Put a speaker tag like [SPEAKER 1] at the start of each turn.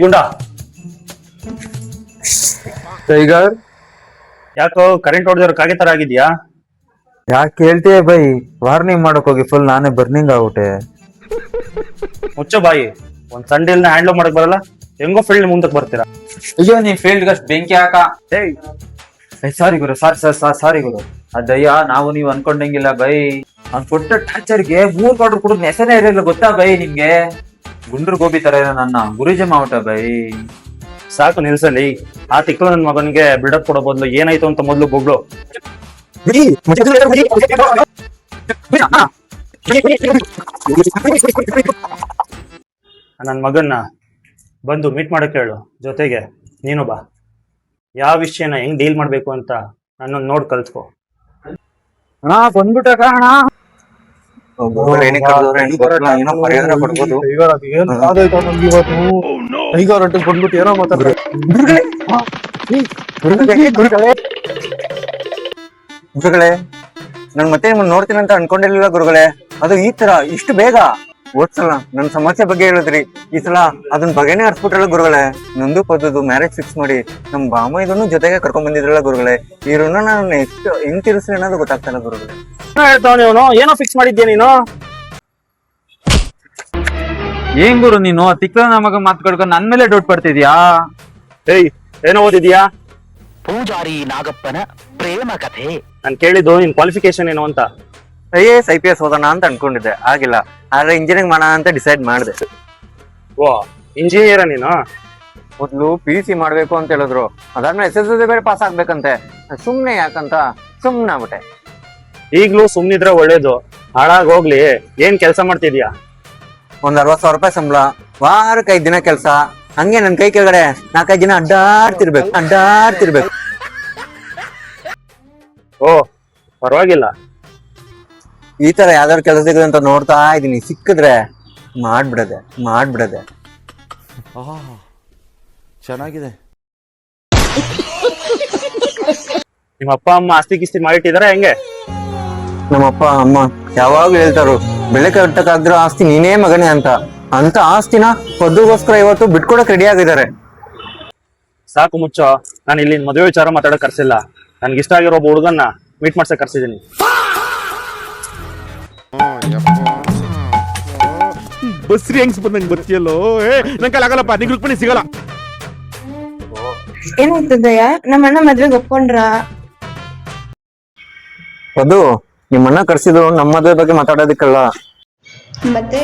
[SPEAKER 1] ಗುಂಡ
[SPEAKER 2] ಟೈಗರ್
[SPEAKER 1] ಯಾಕೋ ಕರೆಂಟ್ ಹೊಡೆದವ್ರ ಕಾಗೆ ತರ ಆಗಿದ್ಯಾ?
[SPEAKER 2] ಯಾಕೆ ಹೇಳ್ತೀಯ ಬೈ? ವಾರ್ನಿಂಗ್ ಮಾಡಕ್ ಹೋಗಿ ಫುಲ್ ನಾನೇ ಬರ್ನಿಂಗ್ ಆಗ್ಬಿಟ್ಟೆ.
[SPEAKER 1] ಮುಚ್ಚ ಬಾಯಿ. ಒಂದ್ ಸಂಡೇಲ್ನ ಹ್ಯಾಂಡ್ಲ್ ಮಾಡಕ್ ಬರಲ್ಲ, ಹೆಂಗೋ ಫೀಲ್ಡ್ ಮುಂದಕ್ಕೆ ಬರ್ತೀರಾ?
[SPEAKER 2] ಅಯ್ಯೋ ನೀ ಫೀಲ್ಡ್ ಅಷ್ಟು ಬೆಂಕಿ ಹಾಕ. ಸಾರಿ ಗುರು, ಸಾರಿ ಗುರು. ಅದಯ್ಯ ನಾವು ನೀವು ಅನ್ಕೊಂಡಂಗಿಲ್ಲ ಬೈ. ಅವ್ನ್ ಕೊಟ್ಟ ಟಾರ್ಚರ್ಗೆ 3 ಕ್ವಾರ್ಟರ್ ಕುಡಿದ್ ನೆಸನೇ ಇರಲಿಲ್ಲ ಗೊತ್ತಾ ಬೈ ನಿಮ್ಗೆ? ಗುಂಡ್ರು ಗೋಬಿ ತರ ಇರೋ ನನ್ನ ಗುರುಜಿ ಮಾವಟ ಬೈ.
[SPEAKER 1] ಸಾಕು ನಿಲ್ಸಲಿ. ಆ ತಿಕ್ಕಲು ನನ್ ಮಗನಿಗೆ ಬಿಲ್ಡಪ್ ಕೊಡೋ ಬದಲು ಏನಾಯ್ತು ಅಂತ ಮೊದ್ಲು ಬೊಗ್ಳು. ನನ್ ಮಗನ್ನ ಬಂದು ಮೀಟ್ ಮಾಡಕ್ ಹೇಳು. ಜೊತೆಗೆ ನೀನು ಬಾ. ಯಾವ ವಿಷಯನ ಹೆಂಗ್ ಡೀಲ್ ಮಾಡ್ಬೇಕು ಅಂತ ನನ್ನನ್ನು ನೋಡ್ ಕಲ್ತ್ಕೋ.
[SPEAKER 2] ಬಂದ್ಬಿಟ್ಟ ಕಾರಣ ಬಂದ್ಬಿಟ್ಟು ಏನೋ ಮಾತಾಡ್ರೆ
[SPEAKER 3] ಗುರುಗಳೇ, ನಾನ್ ಮತ್ತೆ ನಿಮ್ಮನ್ನ ನೋಡ್ತೀನಿ ಅಂತ ಅನ್ಕೊಂಡಿರ್ಲಿಲ್ಲ ಗುರುಗಳೇ. ಅದು ಈ ತರ ಇಷ್ಟು ಬೇಗ. ಓದ್ಸಲ ನನ್ ಸಮಸ್ಯೆ ಬಗ್ಗೆ ಹೇಳಿದ್ರಿ, ಈ ಸಲ ಅದನ್ ಬಗೆನೇ ಹರ್ಸ್ಬಿಟ್ರಲ್ಲ ಗುರುಗಳೇ. ನಂದು ಪದದು ಮ್ಯಾರೇಜ್ ಫಿಕ್ಸ್ ಮಾಡಿ ನಮ್ ಬಾಮ ಇದನ್ನು ಜೊತೆಗೆ ಕರ್ಕೊಂಡ್ ಬಂದಿದ್ರಲ್ಲ ಗುರುಗಳೇ. ಈ ಋಣ ನಾನು ಎಷ್ಟು ಹೆಂಗ್ ತೀರಿಸ್ಲಿ ಅನ್ನೋದು ಗೊತ್ತಾಗ್ತಲ್ಲ ಗುರುಗಳೇ.
[SPEAKER 1] ಹೇಳ್ತಾವನು ಏನೋ ಫಿಕ್ಸ್ ಮಾಡಿದ್ಯಾ ನೀನು?
[SPEAKER 2] ಏನ್ ಗುರು ನೀನು ತಿಕ್ಕ ನಮಗ ಮಾತ್ಕೊಳ್ಕೊಂಡು ನನ್ ಮೇಲೆ ಡೌಟ್ ಪಡ್ತಿದ್ಯಾ?
[SPEAKER 1] ಏಯ್, ಏನೋ ಓದಿದ್ಯಾ?
[SPEAKER 4] ಪೂಜಾರಿ ನಾಗಪ್ಪನ ಪ್ರೇಮ ಕಥೆ.
[SPEAKER 1] ನಾನ್ ಕೇಳಿದ್ದು ನಿನ್ ಕ್ವಾಲಿಫಿಕೇಶನ್ ಏನು ಅಂತ.
[SPEAKER 3] IAS IPS ಓದೋಣ ಅಂತ ಅನ್ಕೊಂಡಿದ್ದೆ, ಆಗಿಲ್ಲ. ಆದ್ರೆ ಇಂಜಿನಿಯರಿಂಗ್ ಮಾಡೋಣ ಅಂತ ಡಿಸೈಡ್ ಮಾಡಿದೆ.
[SPEAKER 1] ಓ, ಇಂಜಿನಿಯರ ನೀನು?
[SPEAKER 3] ಮೊದ್ಲು PUC ಮಾಡ್ಬೇಕು ಅಂತ ಹೇಳಿದ್ರು, ಅದಾದ್ಮೇಲೆ SSLC ಬೇರೆ ಪಾಸ್ ಆಗ್ಬೇಕಂತೆ. ಸುಮ್ನೆ ಯಾಕಂತ ಸುಮ್ನೆ ಆಗ್ಬಿಟ್ಟೆ.
[SPEAKER 1] ಈಗ್ಲೂ ಸುಮ್ನಿದ್ರೆ ಒಳ್ಳೇದು. ಹಾಳಾಗ್ ಹೋಗ್ಲಿ. ಏನ್ ಕೆಲಸ ಮಾಡ್ತಿದ್ಯಾ?
[SPEAKER 3] ಒಂದ್ 60,000 ರೂಪಾಯಿ ಸಂಬಳ, ವಾರಕ್ಕೆ 5 ದಿನ ಕೆಲ್ಸ. ಹಂಗೆ ನನ್ ಕೈ ಕೆಳಗಡೆ 4-5 ದಿನ ಅಡ್ಡಾಡ್ತಿರ್ಬೇಕು.
[SPEAKER 1] ಓ, ಪರವಾಗಿಲ್ಲ.
[SPEAKER 3] ಈ ತರ ಯಾವ್ದಾದ್ರು ಕೆಲಸ ಸಿಗುತ್ತೆ ಅಂತ ನೋಡ್ತಾ ಇದೀನಿ. ಸಿಕ್ಕಿದ್ರೆ ಮಾಡ್ಬಿಡದೆ.
[SPEAKER 5] ಚೆನ್ನಾಗಿದೆ.
[SPEAKER 1] ನಿಮ್ಮ ಅಪ್ಪ ಅಮ್ಮ ಆಸ್ತಿ ಕಿಸ್ತಿ ಮಾಡಿಟ್ಟಿದಾರ ಹೆಂಗೆ?
[SPEAKER 3] ನಮ್ಮಪ್ಪ ಅಮ್ಮ ಯಾವಾಗ್ಲೂ ಹೇಳ್ತಾರು, ಬೆಳೆ ಕಟ್ಟಕ್ಕಾಗ್ದಿರೋ ಆಸ್ತಿ ನೀನೇ ಮಗನೇ ಅಂತ ಆಸ್ತಿನ ಪದ್ದುಗೋಸ್ಕರ ಇವತ್ತು ಬಿಟ್ಕೊಡಕ್ ರೆಡಿ ಆಗಿದ್ದಾರೆ.
[SPEAKER 1] ಸಾಕು ಮುಚ್ಚೋ. ನಾನು ಇಲ್ಲಿ ಮದುವೆ ವಿಚಾರ ಮಾತಾಡಕ್ ಕರ್ಸಿಲ್ಲ. ನನ್ಗೆ ಇಷ್ಟ ಆಗಿರೋ ಒಬ್ಬ ಹುಡುಗನ್ನ ಮೀಟ್ ಮಾಡ್ಸಕ್ ಕರ್ಸಿದೀನಿ.
[SPEAKER 5] ಬಸ್ರಿ ಹೆಂಗ್ಸ್ ಬಂದಂಗ್ ಬರ್ತಿಯಲ್ಲೋ. ನಂಗೆ ಆಗಲ್ಲಪ್ಪ, ನಿಂಗೆ ರುಕ್ಮಿಣಿ ಸಿಗಲ್ಲ.
[SPEAKER 6] ಏನಾಗ್ತದಯ್ಯ? ನಮ್ಮ ಅಣ್ಣ ಮದ್ವೆಗೆ ಒಪ್ಕೊಂಡ್ರ?
[SPEAKER 3] ಪದ್ದು, ನಿಮ್ಮನ್ನ ಕರ್ಸಿದ್ರು ನಮ್ಮ ಮದುವೆ ಬಗ್ಗೆ ಮಾತಾಡೋದಿಕ್ಕಲ್ಲ.
[SPEAKER 6] ಮತ್ತೆ